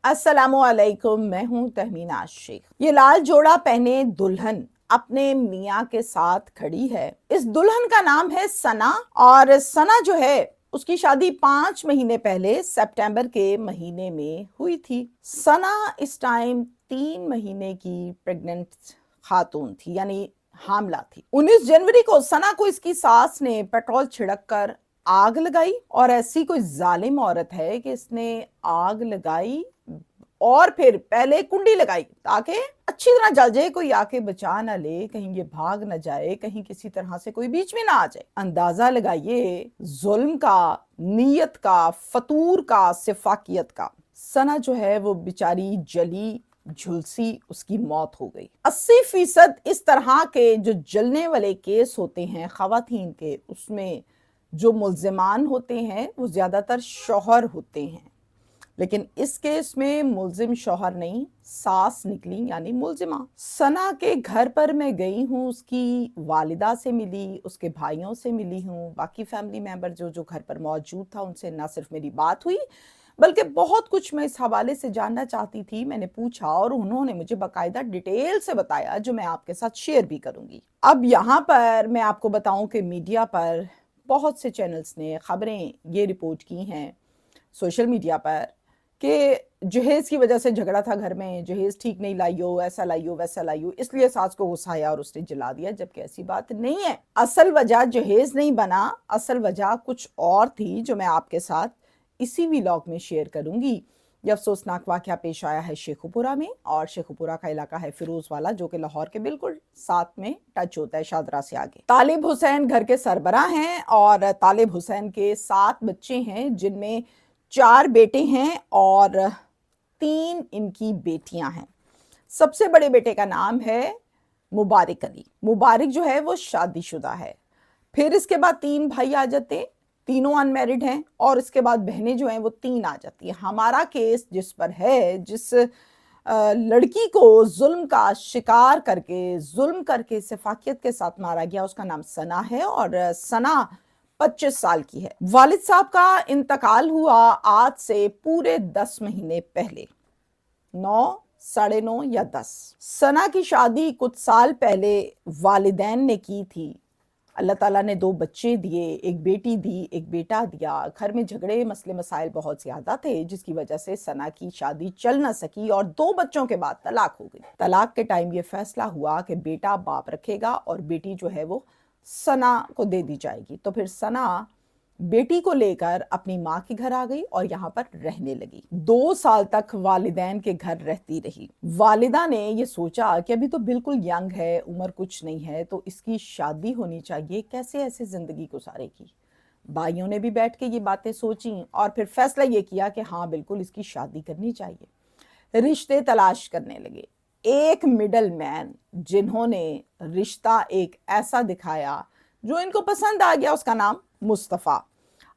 अस्सलामुअलैकुम, मैं हूँ तहमीना शेख। ये लाल जोड़ा पहने दुल्हन अपने मियाँ के साथ खड़ी है। इस दुल्हन का नाम है सना और सना जो है उसकी शादी 5 महीने पहले सितंबर के महीने में हुई थी। सना इस टाइम 3 महीने की प्रेग्नेंट खातून थी, यानी हामला थी। 19 जनवरी को सना को इसकी सास ने पेट्रोल छिड़क कर आग लगाई और ऐसी कोई जालिम औरत है कि इसने आग लगाई और फिर पहले कुंडी लगाई ताकि अच्छी तरह जल जाए, कोई आके बचा ना ले, कहीं ये भाग ना जाए, कहीं किसी तरह से कोई बीच में ना आ जाए। अंदाजा लगाइए जुल्म का, नीयत का, फतूर का, सिफाकियत का। सना जो है वो बेचारी जली झुलसी, उसकी मौत हो गई। 80% इस तरह के जो जलने वाले केस होते हैं खवातीन के, उसमें जो मुल्जिमान होते हैं वो ज्यादातर शौहर होते हैं, लेकिन इस केस में मुल्जिम शौहर नहीं, सास निकली, यानी मुल्जिमा। सना के घर पर मैं गई हूँ, उसकी वालिदा से मिली, उसके भाइयों से मिली हूँ, बाकी फैमिली मेंबर जो जो घर पर मौजूद था उनसे ना सिर्फ मेरी बात हुई बल्कि बहुत कुछ मैं इस हवाले से जानना चाहती थी। मैंने पूछा और उन्होंने मुझे बाकायदा डिटेल से बताया, जो मैं आपके साथ शेयर भी करूंगी। अब यहाँ पर मैं आपको बताऊं कि मीडिया पर बहुत से चैनल्स ने खबरें ये रिपोर्ट की हैं सोशल मीडिया पर कि जहेज की वजह से झगड़ा था घर में, जहेज ठीक नहीं लाई हो, ऐसा लाई हो, वैसा लाई हो, इसलिए सास को गुस्सा आया और उसने जला दिया, जबकि ऐसी बात नहीं है। असल वजह जहेज नहीं बना, असल वजह कुछ और थी जो मैं आपके साथ इसी व्लॉग में शेयर करूंगी। ये अफसोसनाक वाकया पेश आया है शेखुपुरा में, और शेखुपुरा का इलाका है फिरोज वाला, जो कि लाहौर के बिल्कुल साथ में टच होता है, शादरा से आगे। तालिब हुसैन घर के सरबराह हैं और तालिब हुसैन के 7 बच्चे हैं, जिनमें 4 बेटे हैं और 3 इनकी बेटियां हैं। सबसे बड़े बेटे का नाम है मुबारक अली। मुबारक जो है वो शादीशुदा है। फिर इसके बाद 3 भाई आ जाते हैं, तीनों अनमैरिड हैं, और इसके बाद बहनें जो हैं वो 3 आ जाती हैं। हमारा केस जिस पर है, जिस लड़की को जुल्म का शिकार करके, जुल्म करके सिफाकियत के साथ मारा गया, उसका नाम सना है और सना 25 साल की है। वालिद साहब का इंतकाल हुआ आज से पूरे 10 महीने पहले, 9, साढ़े 9 या 10। सना की शादी कुछ साल पहले वालिदैन ने की थी। अल्लाह ताला ने 2 बच्चे दिए, एक बेटी दी, एक बेटा दिया। घर में झगड़े मसले मसाइल बहुत ज्यादा थे, जिसकी वजह से सना की शादी चल ना सकी और 2 बच्चों के बाद तलाक हो गई। तलाक के टाइम ये फैसला हुआ कि बेटा बाप रखेगा और बेटी जो है वो सना को दे दी जाएगी। तो फिर सना बेटी को लेकर अपनी माँ के घर आ गई और यहाँ पर रहने लगी। 2 साल तक वालिदैन के घर रहती रही। वालिदा ने ये सोचा कि अभी तो बिल्कुल यंग है, उम्र कुछ नहीं है, तो इसकी शादी होनी चाहिए, कैसे ऐसे जिंदगी गुजारेगी। भाइयों ने भी बैठ के ये बातें सोची और फिर फैसला ये किया कि हाँ बिल्कुल इसकी शादी करनी चाहिए। रिश्ते तलाश करने लगे। एक मिडल मैन, जिन्होंने रिश्ता एक ऐसा दिखाया जो इनको पसंद आ गया, उसका नाम मुस्तफ़ा।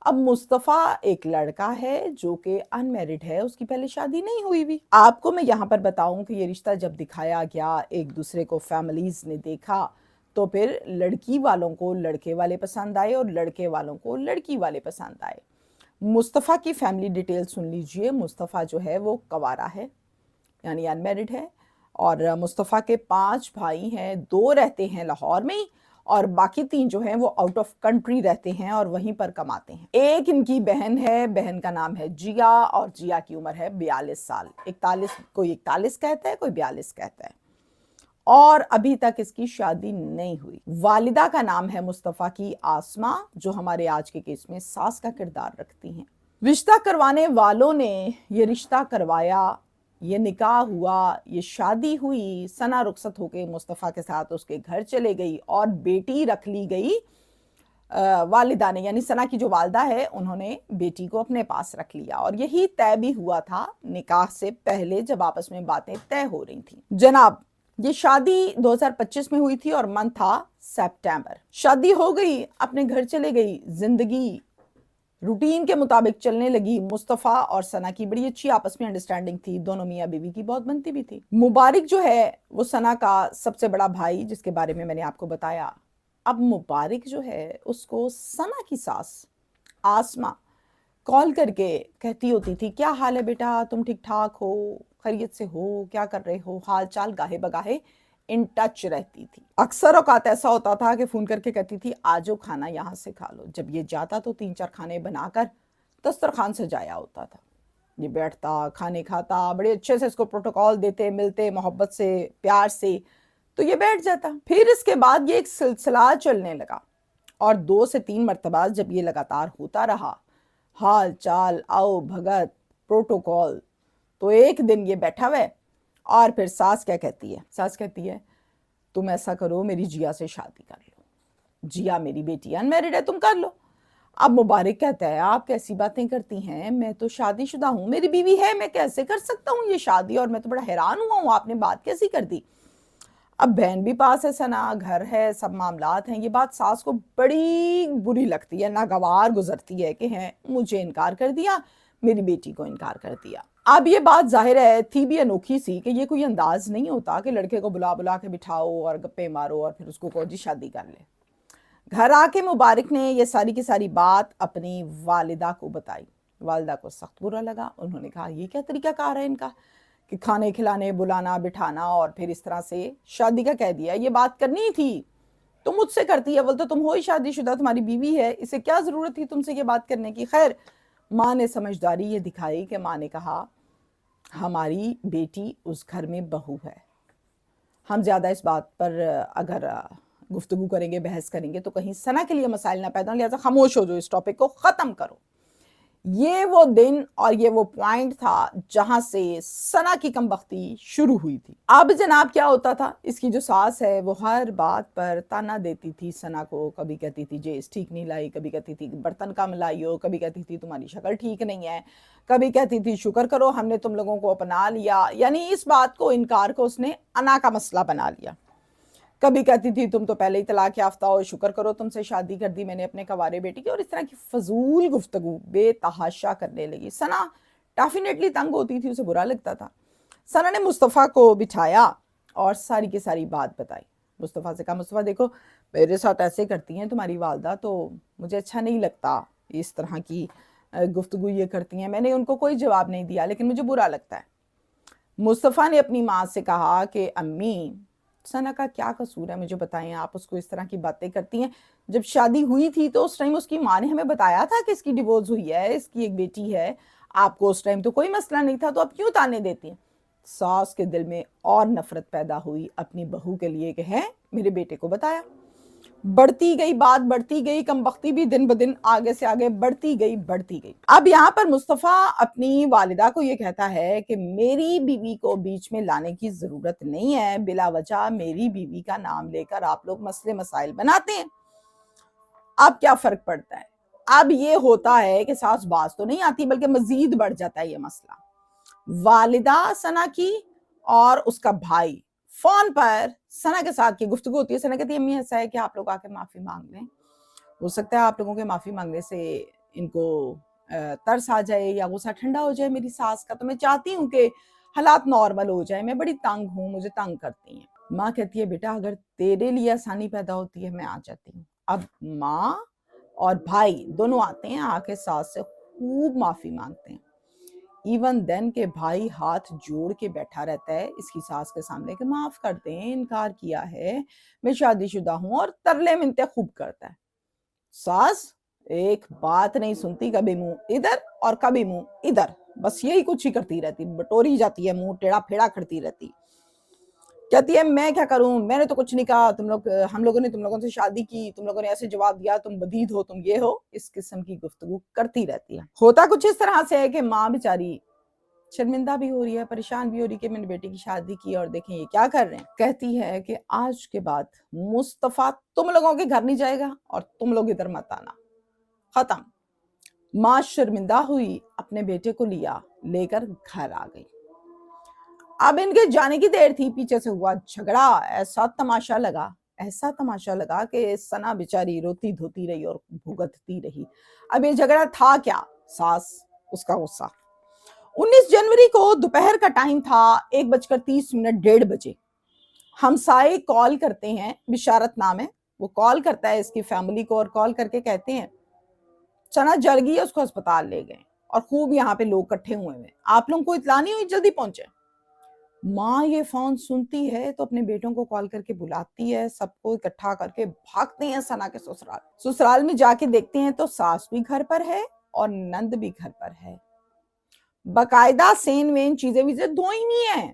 अब मुस्तफ़ा एक लड़का है जो कि अनमैरिड है, उसकी पहले शादी नहीं हुई भी। आपको मैं यहाँ पर बताऊं कि ये रिश्ता जब दिखाया गया, एक दूसरे को फैमिलीज ने देखा, तो फिर लड़की वालों को लड़के वाले पसंद आए और लड़के वालों को लड़की वाले पसंद आए। मुस्तफ़ा की फैमिली डिटेल सुन लीजिए। मुस्तफ़ा जो है वो कवारा है, यानी अनमैरिड है, और मुस्तफ़ा के 5 भाई हैं, 2 रहते हैं लाहौर में और बाकी 3 जो हैं वो आउट ऑफ कंट्री रहते हैं और वहीं पर कमाते हैं। एक इनकी बहन है, बहन का नाम है जिया और जिया की उम्र है 42 साल। 41, कोई 41 कहता है, कोई 42 कहता है, और अभी तक इसकी शादी नहीं हुई। वालिदा का नाम है मुस्तफ़ा की आसमा, जो हमारे आज के केस में सास का किरदार रखती हैं। रिश्ता करवाने वालों ने ये रिश्ता करवाया, ये निकाह हुआ, ये शादी हुई। सना रुखसत होके मुस्तफ़ा के साथ उसके घर चले गई और बेटी रख ली गई वालिदा ने, यानी सना की जो वालिदा है, उन्होंने बेटी को अपने पास रख लिया। और यही तय भी हुआ था निकाह से पहले, जब आपस में बातें तय हो रही थी। जनाब, ये शादी 2025 में हुई थी और मंथ था सितंबर। शादी हो गई, अपने घर चले गई, जिंदगी रूटीन के मुताबिक चलने लगी। मुस्तफ़ा और सना की बड़ी अच्छी आपस में अंडरस्टैंडिंग थी, दोनों मियाँ बीवी की बहुत बनती भी थी। मुबारक जो है वो सना का सबसे बड़ा भाई, जिसके बारे में मैंने आपको बताया। अब मुबारक जो है उसको सना की सास आसमा कॉल करके कहती होती थी, क्या हाल है बेटा, तुम ठीक ठाक हो, खैरियत से हो, क्या कर रहे हो, हाल चाल गाहे बगाहे इन टच रहती थी। अक्सर औकात ऐसा होता था कि फोन करके कहती थी आजो खाना यहाँ से खा लो। जब ये जाता तो 3-4 खाने बनाकर दस्तरखान सजाया होता था। ये बैठता, खाने खाता, बड़े अच्छे से इसको प्रोटोकॉल देते, मिलते, मोहब्बत से, प्यार से, तो ये बैठ जाता। फिर इसके बाद ये एक सिलसिला चलने लगा और 2 से 3 मरतबा जब ये लगातार होता रहा, हाल चाल, आओ भगत, प्रोटोकॉल, तो एक दिन ये बैठा हुआ है और फिर सास क्या कहती है, सास कहती है तुम ऐसा करो, मेरी जिया से शादी कर लो, जिया मेरी बेटी अनमैरिड है, तुम कर लो। अब मुबारक कहता है आप कैसी बातें करती हैं, मैं तो शादीशुदा हूं, मेरी बीवी है, मैं कैसे कर सकता हूँ ये शादी, और मैं तो बड़ा हैरान हुआ हूँ, आपने बात कैसी कर दी। अब बहन भी पास है, सना घर है, सब मामलात हैं। ये बात सास को बड़ी बुरी लगती है, नागवार गुजरती है कि हैं मुझे इनकार कर दिया, मेरी बेटी को इनकार कर दिया। अब ये बात जाहिर है थी भी अनोखी सी कि ये कोई अंदाज नहीं होता कि लड़के को बुला बुला के बिठाओ और गप्पे मारो और फिर उसको कहो जी शादी कर ले। घर आके मुबारक ने ये सारी की सारी बात अपनी वालिदा को बताई। वालिदा को सख्त बुरा लगा। उन्होंने कहा ये क्या तरीका कार है इनका कि खाने खिलाने, बुलाना, बिठाना और फिर इस तरह से शादी का कह दिया। ये बात करनी थी तो मुझसे करती है, बोलते तुम हो ही शादीशुदा, तुम्हारी बीवी है, इसे क्या जरूरत थी तुमसे ये बात करने की। खैर माँ ने समझदारी ये दिखाई कि माँ ने कहा हमारी बेटी उस घर में बहू है, हम ज्यादा इस बात पर अगर गुफ्तगू करेंगे, बहस करेंगे तो कहीं सना के लिए मसाइल ना पैदा हो, लिहाजा खामोश हो, जो इस टॉपिक को खत्म करो। ये वो दिन और ये वो पॉइंट था जहां से सना की कमबख्ती शुरू हुई थी। अब जनाब क्या होता था, इसकी जो सास है वो हर बात पर ताना देती थी सना को। कभी कहती थी जेस ठीक नहीं लाई, कभी कहती थी बर्तन कम लाई हो, कभी कहती थी तुम्हारी शक्ल ठीक नहीं है, कभी कहती थी शुक्र करो हमने तुम लोगों को अपना लिया। यानी इस बात को, इनकार को उसने अना का मसला बना लिया। कभी कहती थी तुम तो पहले ही तलाक याफ्ता हो, शुक्र करो तुमसे शादी कर दी मैंने अपने कवारे बेटी की, और इस तरह की फजूल गुफ्तगू बेतहाशा करने लगी। सना डेफिनेटली तंग होती थी, उसे बुरा लगता था। सना ने मुस्तफ़ा को बिठाया और सारी की सारी बात बताई। मुस्तफ़ा से कहा मुस्तफ़ा देखो मेरे साथ ऐसे करती हैं तुम्हारी वालदा, तो मुझे अच्छा नहीं लगता इस तरह की गुफ्तगू ये करती हैं। मैंने उनको कोई जवाब नहीं दिया लेकिन मुझे बुरा लगता है। मुस्तफ़ा ने अपनी माँ से कहा कि अम्मी सना का क्या कसूर है, मुझे बताएं, आप उसको इस तरह की बातें करती हैं। जब शादी हुई थी तो उस टाइम उसकी माँ ने हमें बताया था कि इसकी डिवोर्स हुई है, इसकी एक बेटी है, आपको उस टाइम तो कोई मसला नहीं था, तो आप क्यों ताने देती हैं। सास के दिल में और नफरत पैदा हुई अपनी बहू के लिए कि है मेरे बेटे को बताया। बढ़ती गई बात, बढ़ती गई, कमबख्ती भी दिन ब दिन आगे से आगे बढ़ती गई। अब यहाँ पर मुस्तफ़ा अपनी वालिदा को ये कहता है कि मेरी बीवी को बीच में लाने की जरूरत नहीं है, बिला वजह मेरी बीवी का नाम लेकर आप लोग मसले मसाइल बनाते हैं। अब क्या फर्क पड़ता है, अब ये होता है कि सास बाज तो नहीं आती बल्कि मजीद बढ़ जाता है ये मसला। वालिदा सना की और उसका भाई फोन पर सना के साथ की गुफ्तगू होती है। सना कहती है अम्मी ऐसा है कि आप लोग आके माफी मांग लें, हो सकता है आप लोगों के माफी मांगने से इनको तरस आ जाए या गुस्सा ठंडा हो जाए मेरी सास का, तो मैं चाहती हूँ कि हालात नॉर्मल हो जाए, मैं बड़ी तंग हूँ, मुझे तंग करती हैं। माँ कहती है बेटा अगर तेरे लिए आसानी पैदा होती है मैं आ जाती हूँ। अब माँ और भाई दोनों आते हैं, आके सास से खूब माफी मांगते हैं। इवन देन के भाई हाथ जोड़ के बैठा रहता है इसकी सास के सामने कि माफ कर दें, इनकार किया है, मैं शादीशुदा हूं, और तरले मिनते खूब करता है। सास एक बात नहीं सुनती, कभी मुंह इधर और कभी मुंह इधर, बस यही कुछ ही करती रहती, बटोरी जाती है, मुंह टेढ़ा फेड़ा करती रहती। कहती है मैं क्या करूं, मैंने तो कुछ नहीं कहा, तुम लोग, हम लोगों ने तुम लोगों से शादी की, तुम लोगों ने ऐसे जवाब दिया, तुम बदीद हो, तुम ये हो, इस किस्म की गुफ्तगू करती रहती है। होता कुछ इस तरह से है कि माँ बेचारी शर्मिंदा भी हो रही है, परेशान भी हो रही है कि मैंने बेटे की शादी की और देखें ये क्या कर रहे हैं। कहती है कि आज के बाद मुस्तफा तुम लोगों के घर नहीं जाएगा और तुम लोग इधर मत आना, खत्म। माँ शर्मिंदा हुई, अपने बेटे को लिया, लेकर घर आ गई। अब इनके जाने की देर थी, पीछे से हुआ झगड़ा। ऐसा तमाशा लगा कि सना बेचारी रोती धोती रही और भुगतती रही। अब ये झगड़ा था क्या, सास उसका गुस्सा। 19 जनवरी को दोपहर का टाइम था, 1:30, 1:30। हमसाए कॉल करते हैं, बिशारत नाम है, वो कॉल करता है इसकी फैमिली को और कॉल करके कहते हैं सना जल गई है, उसको अस्पताल ले गए और खूब यहाँ पे लोग इकट्ठे हुए हैं। आप लोगों को इत्तला नहीं हुई, जल्दी पहुंचे। माँ ये फोन सुनती है तो अपने बेटों को कॉल करके बुलाती है, सबको इकट्ठा करके भागते हैं सना के ससुराल। ससुराल में जाके देखते हैं तो सास भी घर पर है और नंद भी घर पर है। बकायदा सेन वेन चीजें वीजें धोई नहीं है,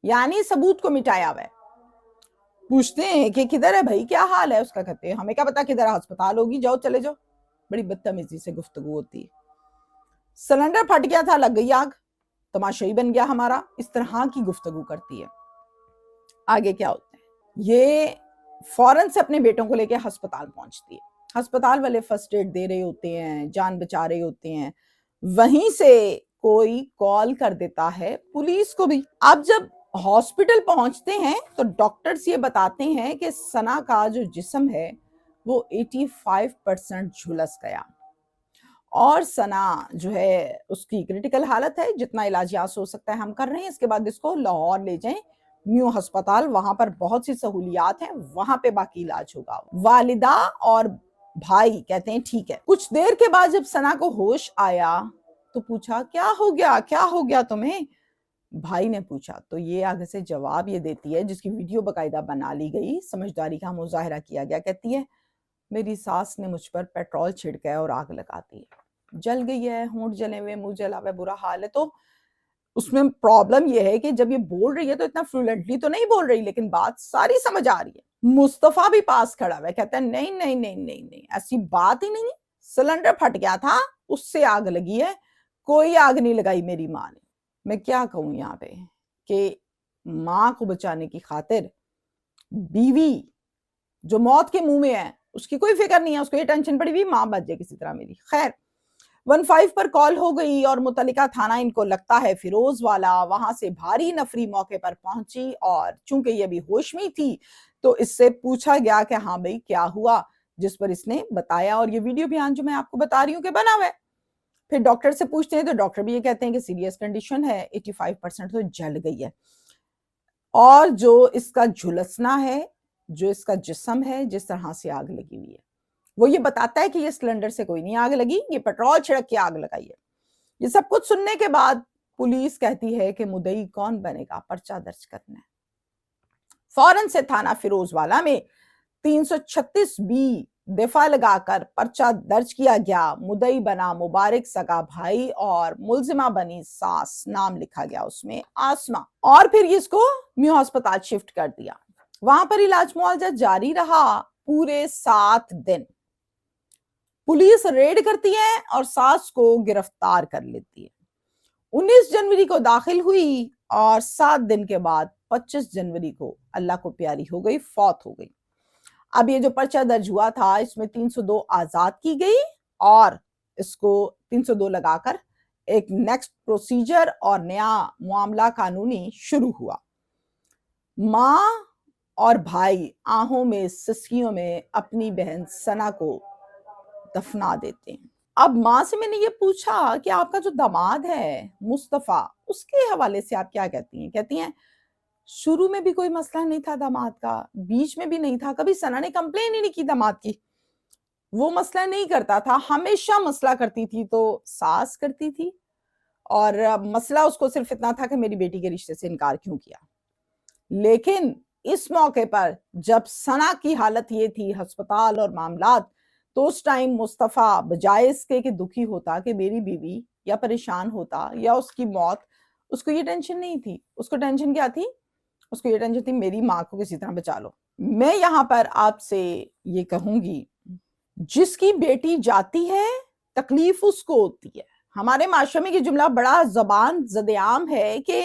यानी सबूत को मिटाया हुआ है। पूछते हैं कि किधर है भाई, क्या हाल है उसका? कहते हैं हमें क्या पता किधर अस्पताल होगी, जाओ चले जाओ। बड़ी बदतमीजी से गुफ्तगू होती है। सिलेंडर फट गया था, लग गई आग, तमाशाई बन गया हमारा, इस तरह की गुफ्तगू करती है। आगे क्या होता है, ये फौरन से अपने बेटों को लेकर अस्पताल पहुंचती है। अस्पताल वाले फर्स्ट एड दे रहे होते हैं, जान बचा रहे होते हैं। वहीं से कोई कॉल कर देता है पुलिस को भी। अब जब हॉस्पिटल पहुंचते हैं तो डॉक्टर्स ये बताते हैं कि सना का जो जिस्म है वो 85% झुलस गया और सना जो है उसकी क्रिटिकल हालत है, जितना इलाज यहाँ से हो सकता है हम कर रहे हैं। इसके बाद इसको लाहौर ले जाएं म्यू अस्पताल, वहां पर बहुत सी सहूलियात हैं, वहां पे बाकी इलाज होगा। वालिदा और भाई कहते हैं ठीक है। कुछ देर के बाद जब सना को होश आया तो पूछा क्या हो गया, क्या हो गया तुम्हें? भाई ने पूछा तो ये आगे से जवाब ये देती है, जिसकी वीडियो बकायदा बना ली गई, समझदारी का मुजाहरा किया गया। कहती है मेरी सास ने मुझ पर पेट्रोल छिड़का है और आग लगा दी है, जल गई है, होंठ जले हुए, मुंह जला हुआ, बुरा हाल है। तो उसमें प्रॉब्लम यह है कि जब ये बोल रही है तो इतना फ्लुएंटली तो नहीं बोल रही, लेकिन बात सारी समझ आ रही है। मुस्तफा भी पास खड़ा हुआ है, कहता है नहीं नहीं नहीं नहीं नहीं, ऐसी बात ही नहीं, सिलेंडर फट गया था, उससे आग लगी है, कोई आग नहीं लगाई मेरी माँ ने। मैं क्या कहूं यहाँ पे कि माँ को बचाने की खातिर बीवी जो मौत के मुंह में है उसकी कोई फिक्र नहीं है, उसको ये टेंशन पड़ी हुई माँ बच जाए किसी तरह मेरी। खैर 15 पर कॉल हो गई और मुतल्लिका थाना, इनको लगता है फिरोज वाला, वहां से भारी नफरी मौके पर पहुंची और चूंकि ये भी होश में थी तो इससे पूछा गया कि हाँ भाई क्या हुआ, जिस पर इसने बताया। और ये वीडियो बयान जो मैं आपको बता रही हूँ कि बना हुआ है। फिर डॉक्टर से पूछते हैं तो डॉक्टर भी ये कहते हैं कि सीरियस कंडीशन है, 85% तो जल गई है और जो इसका झुलसना है, जो इसका जिस्म है, जिस तरह से आग लगी हुई है, वो ये बताता है कि ये सिलेंडर से कोई नहीं आग लगी, ये पेट्रोल छिड़क के आग लगाई है। ये सब कुछ सुनने के बाद पुलिस कहती है कि मुद्दई कौन बनेगा, पर्चा दर्ज करना है। फौरन से थाना फिरोजवाला में 336B दफा लगाकर पर्चा दर्ज किया गया। मुद्दई बना मुबारक सगा भाई और मुलजिमा बनी सास, नाम लिखा गया उसमें आसमा। और फिर इसको म्यू अस्पताल शिफ्ट कर दिया। वहां पर इलाज मुआवजा जारी रहा पूरे 7 दिन। पुलिस रेड करती है और सास को गिरफ्तार कर लेती है। 19 जनवरी को दाखिल हुई और 7 दिन के बाद 25 जनवरी को अल्लाह को प्यारी हो गई, फौत हो गई। अब ये जो पर्चा दर्ज हुआ था इसमें 302 आजाद की गई और इसको 302 लगाकर एक नेक्स्ट प्रोसीजर और नया मामला कानूनी शुरू हुआ। माँ और भाई आहों में सिसकियों में अपनी बहन सना को दफना देते हैं। अब माँ से मैंने ये पूछा कि आपका जो दामाद है मुस्तफा, उसके हवाले से आप क्या कहती हैं? कहती हैं शुरू में भी कोई मसला नहीं था दामाद का, बीच में भी नहीं था, कभी सना ने कंप्लेन ही नहीं की दामाद की, वो मसला नहीं करता था, हमेशा मसला करती थी तो सास करती थी और मसला उसको सिर्फ इतना था कि मेरी बेटी के रिश्ते से इनकार क्यों किया। लेकिन इस मौके पर जब सना की हालत ये थी, अस्पताल और मामलात, तो उस टाइम मुस्तफा बजाय इसके कि दुखी होता कि मेरी बीवी या परेशान होता या उसकी मौत, उसको ये टेंशन नहीं थी। उसको टेंशन क्या थी? उसको ये टेंशन थी मेरी माँ को किसी तरह बचा लो। मैं यहाँ पर आपसे ये कहूंगी, जिसकी बेटी जाती है तकलीफ उसको होती है। हमारे माशरे में ये जुमला बड़ा जबान ज़द-ए-आम है कि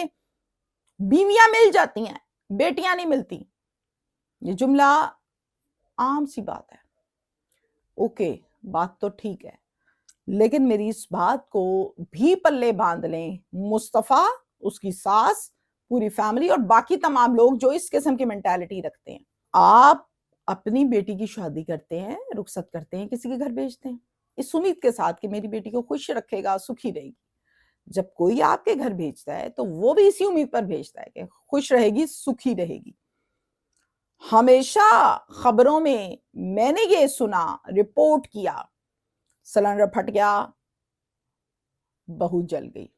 बीवियां मिल जाती हैं, बेटियां नहीं मिलती। ये जुमला आम सी बात है, ओके, बात तो ठीक है, लेकिन मेरी इस बात को भी पल्ले बांध लें मुस्तफा, उसकी सास, पूरी फैमिली और बाकी तमाम लोग जो इस किस्म की मेंटालिटी रखते हैं। आप अपनी बेटी की शादी करते हैं, रुखसत करते हैं, किसी के घर भेजते हैं इस उम्मीद के साथ कि मेरी बेटी को खुश रखेगा, सुखी रहेगी। जब कोई आपके घर भेजता है तो वो भी इसी उम्मीद पर भेजता है कि खुश रहेगी, सुखी रहेगी। हमेशा खबरों में मैंने ये सुना, रिपोर्ट किया, सिलेंडर फट गया, बहू जल गई।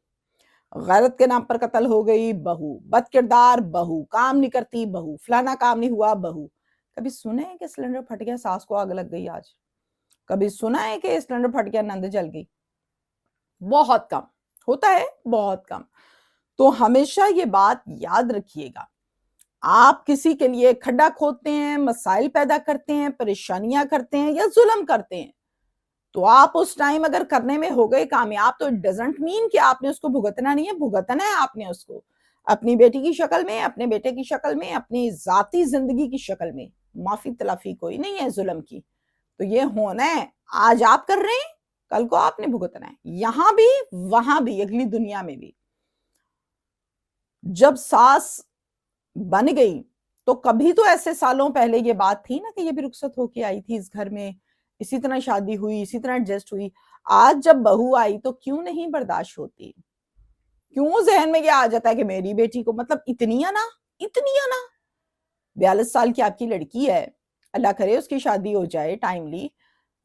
गैरत के नाम पर कत्ल हो गई, बहू। बदकिरदार, बहू। काम नहीं करती, बहू। फलाना काम नहीं हुआ, बहू। कभी सुना है कि सिलेंडर फट गया, सास को आग लग गई आज? कभी सुना है कि सिलेंडर फट गया, नंद जल गई? बहुत कम होता है, बहुत कम। तो हमेशा ये बात याद रखिएगा, आप किसी के लिए खड्डा खोदते हैं, मसाइल पैदा करते हैं, परेशानियां करते हैं या जुल्म करते हैं, तो आप उस टाइम अगर करने में हो गए कामयाब, तो इट डजंट मीन कि आपने उसको भुगतना नहीं है। भुगतना है आपने उसको, अपनी बेटी की शक्ल में, अपने बेटे की शक्ल में, अपनी जाती जिंदगी की शक्ल में। माफी तलाफी कोई नहीं है जुल्म की। तो ये होना है, आज आप कर रहे हैं, कल को आपने भुगतना है, यहां भी वहां भी, अगली दुनिया में भी। जब सास बन गई तो कभी तो ऐसे सालों पहले ये बात थी ना कि ये भी रुखसत होके आई थी इस घर में, इसी तरह शादी हुई, इसी तरह एडजस्ट हुई। आज जब बहू आई तो क्यों नहीं बर्दाश्त होती? क्यों जहन में ये आ जाता है कि मेरी बेटी को, मतलब इतनी आना, इतनी आना। 42 साल की आपकी लड़की है, अल्लाह करे उसकी शादी हो जाए टाइमली,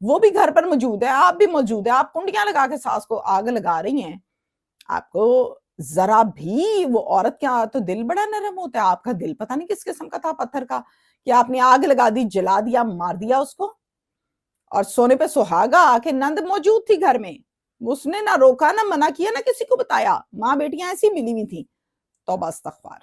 वो भी घर पर मौजूद है, आप भी मौजूद है, आप कुंडियां लगा के सास को आग लगा रही हैं। आपको जरा भी, वो औरत का तो दिल बड़ा नरम होता है, आपका दिल पता नहीं किस किस्म का था, पत्थर का, कि आपने आग लगा दी, जला दिया, मार दिया उसको। और सोने पे सुहागा आके नंद मौजूद थी घर में, उसने ना रोका, ना मना किया, ना किसी को बताया। माँ बेटियां ऐसी मिली हुई थी। तौबा इस्तगफार।